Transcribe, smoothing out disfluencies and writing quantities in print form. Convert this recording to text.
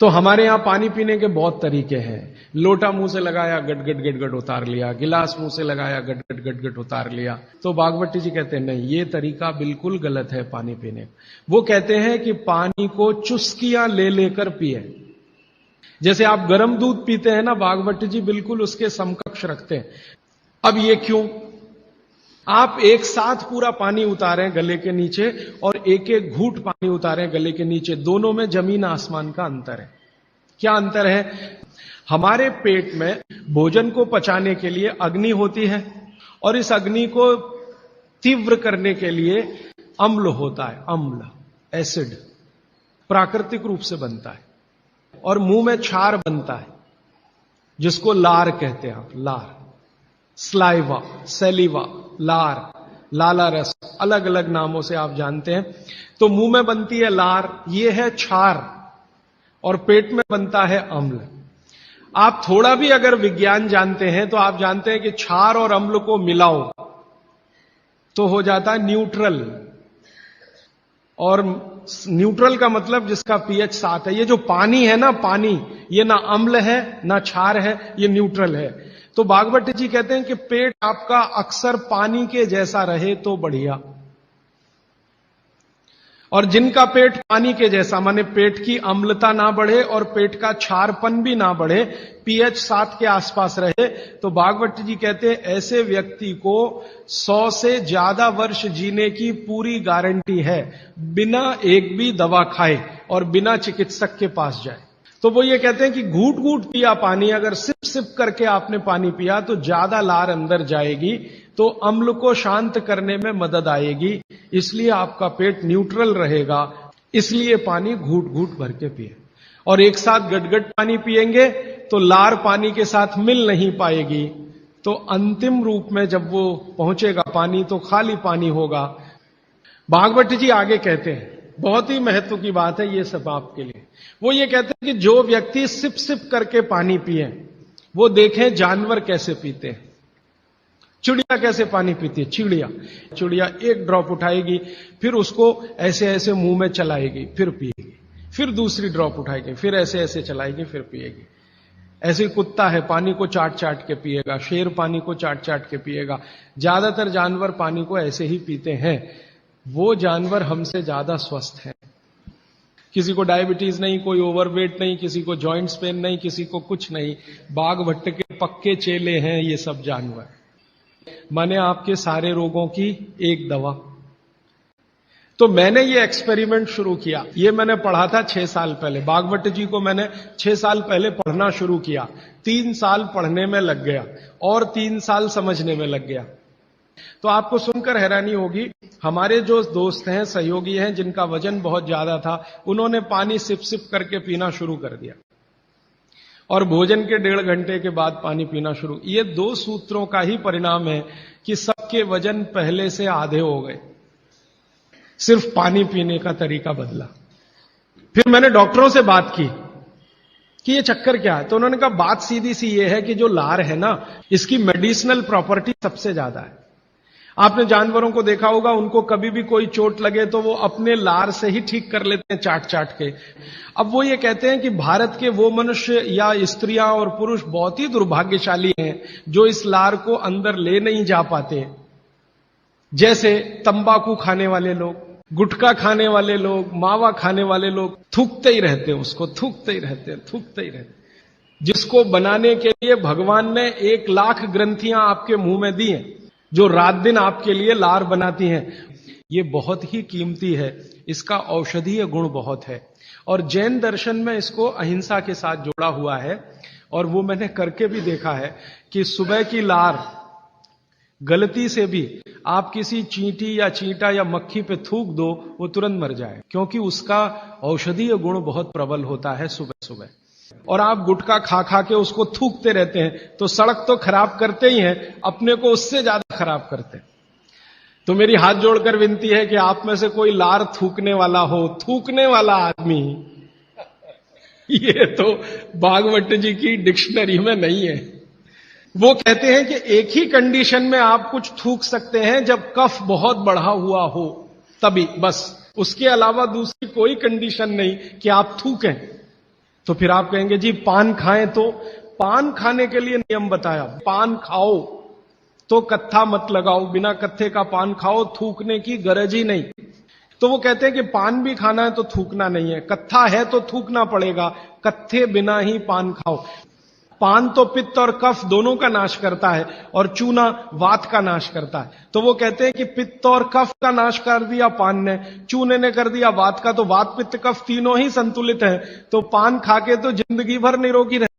तो हमारे यहां पानी पीने के बहुत तरीके हैं। लोटा मुंह से लगाया, गट गट गट गट उतार लिया, गिलास मुंह से लगाया, गट गट गट गट उतार लिया। तो भागवती जी कहते हैं नहीं, ये तरीका बिल्कुल गलत है पानी पीने। वो कहते हैं कि पानी को चुस्कियां ले लेकर पिए। जैसे आप गर्म दूध पीते हैं ना, भागवती जी बिल्कुल उसके समकक्ष रखते हैं। अब ये क्यों? आप एक साथ पूरा पानी उतारें गले के नीचे और एक एक घूंट पानी उतारें गले के नीचे, दोनों में जमीन आसमान का अंतर है। क्या अंतर है? हमारे पेट में भोजन को पचाने के लिए अग्नि होती है और इस अग्नि को तीव्र करने के लिए अम्ल होता है। अम्ल, एसिड प्राकृतिक रूप से बनता है और मुंह में क्षार बनता है जिसको लार कहते हैं। आप लार, स्लाइवा, सेलिवा, लार, लाला रस, अलग अलग नामों से आप जानते हैं। तो मुंह में बनती है लार, ये है क्षार, और पेट में बनता है अम्ल। आप थोड़ा भी अगर विज्ञान जानते हैं तो आप जानते हैं कि क्षार और अम्ल को मिलाओ तो हो जाता है न्यूट्रल। और न्यूट्रल का मतलब जिसका पीएच 7 है। ये जो पानी है ना, पानी, ये ना अम्ल है ना क्षार है, ये न्यूट्रल है। तो भागवती जी कहते हैं कि पेट आपका अक्सर पानी के जैसा रहे तो बढ़िया। और जिनका पेट पानी के जैसा, माने पेट की अम्लता ना बढ़े और पेट का क्षारपन भी ना बढ़े, पीएच 7 के आसपास रहे, तो भागवती जी कहते हैं ऐसे व्यक्ति को 100 से ज्यादा वर्ष जीने की पूरी गारंटी है, बिना एक भी दवा खाए और बिना चिकित्सक के पास जाए। तो वो ये कहते हैं कि घूट घूट पिया पानी, अगर सिप सिप करके आपने पानी पिया तो ज्यादा लार अंदर जाएगी, तो अम्ल को शांत करने में मदद आएगी, इसलिए आपका पेट न्यूट्रल रहेगा। इसलिए पानी घूट घूट भर के पिए। और एक साथ गटगट पानी पिएंगे तो लार पानी के साथ मिल नहीं पाएगी, तो अंतिम रूप में जब वो पहुंचेगा पानी तो खाली पानी होगा। भागवती जी आगे कहते हैं, बहुत ही महत्व की बात है ये सब आपके लिए। वो ये कहते हैं कि जो व्यक्ति सिप सिप करके पानी पिए, वो देखें जानवर कैसे पीते हैं। चिड़िया कैसे पानी पीती है? चिड़िया एक ड्रॉप उठाएगी, फिर उसको ऐसे ऐसे मुंह में चलाएगी, फिर पिएगी, फिर दूसरी ड्रॉप उठाएगी, फिर ऐसे ऐसे चलाएगी, फिर पिएगी। ऐसे कुत्ता है, पानी को चाट चाट के पिएगा, शेर पानी को चाट चाट के पिएगा। ज्यादातर जानवर पानी को ऐसे ही पीते हैं। वो जानवर हमसे ज्यादा स्वस्थ हैं। किसी को डायबिटीज नहीं, कोई ओवरवेट नहीं, किसी को जॉइंट्स पेन नहीं, किसी को कुछ नहीं। बाघ भट्ट के पक्के चेले हैं ये सब जानवर। माने आपके सारे रोगों की एक दवा। तो मैंने ये एक्सपेरिमेंट शुरू किया, ये मैंने पढ़ा था 6 साल पहले। भागवत जी को मैंने 6 साल पहले पढ़ना शुरू किया। 3 साल पढ़ने में लग गया और 3 साल समझने में लग गया। तो आपको सुनकर हैरानी होगी, हमारे जो दोस्त हैं, सहयोगी हैं, जिनका वजन बहुत ज्यादा था, उन्होंने पानी सिप सिप करके पीना शुरू कर दिया और भोजन के 1.5 घंटे के बाद पानी पीना शुरू। ये 2 सूत्रों का ही परिणाम है कि सबके वजन पहले से आधे हो गए, सिर्फ पानी पीने का तरीका बदला। फिर मैंने डॉक्टरों से बात की कि ये चक्कर क्या है, तो उन्होंने कहा बात सीधी सी ये है कि जो लार है ना, इसकी मेडिसिनल प्रॉपर्टी सबसे ज्यादा है। आपने जानवरों को देखा होगा, उनको कभी भी कोई चोट लगे तो वो अपने लार से ही ठीक कर लेते हैं, चाट चाट के। अब वो ये कहते हैं कि भारत के वो मनुष्य या स्त्रियां और पुरुष बहुत ही दुर्भाग्यशाली हैं जो इस लार को अंदर ले नहीं जा पाते। जैसे तंबाकू खाने वाले लोग, गुटखा खाने वाले लोग, मावा खाने वाले लोग, थूकते ही रहते हैं उसको, थूकते ही रहते हैं, थूकते ही रहते हैं। जिसको बनाने के लिए भगवान ने 1 लाख ग्रंथियां आपके मुंह में दी हैं, जो रात दिन आपके लिए लार बनाती हैं। ये बहुत ही कीमती है, इसका औषधीय गुण बहुत है। और जैन दर्शन में इसको अहिंसा के साथ जोड़ा हुआ है। और वो मैंने करके भी देखा है कि सुबह की लार गलती से भी आप किसी चींटी या चींटा या मक्खी पे थूक दो, वो तुरंत मर जाए, क्योंकि उसका औषधीय गुण बहुत प्रबल होता है सुबह सुबह। और आप गुटखा खा खा के उसको थूकते रहते हैं तो सड़क तो खराब करते ही हैं, अपने को उससे ज्यादा खराब करते हैं। तो मेरी हाथ जोड़कर विनती है कि आप में से कोई लार थूकने वाला हो, थूकने वाला आदमी, ये तो भागवत जी की डिक्शनरी में नहीं है। वो कहते हैं कि एक ही कंडीशन में आप कुछ थूक सकते हैं, जब कफ बहुत बढ़ा हुआ हो, तभी, बस। उसके अलावा दूसरी कोई कंडीशन नहीं कि आप थूकें। तो फिर आप कहेंगे जी पान खाएं, तो पान खाने के लिए नियम बताया, पान खाओ तो कत्था मत लगाओ, बिना कत्थे का पान खाओ, थूकने की गरज ही नहीं। तो वो कहते हैं कि पान भी खाना है तो थूकना नहीं है, कत्था है तो थूकना पड़ेगा, कत्थे बिना ही पान खाओ। पान तो पित्त और कफ दोनों का नाश करता है और चूना वात का नाश करता है। तो वो कहते हैं कि पित्त और कफ का नाश कर दिया पान ने, चूने ने कर दिया वात का, तो वात पित्त कफ तीनों ही संतुलित है, तो पान खा के तो जिंदगी भर निरोगी रहे।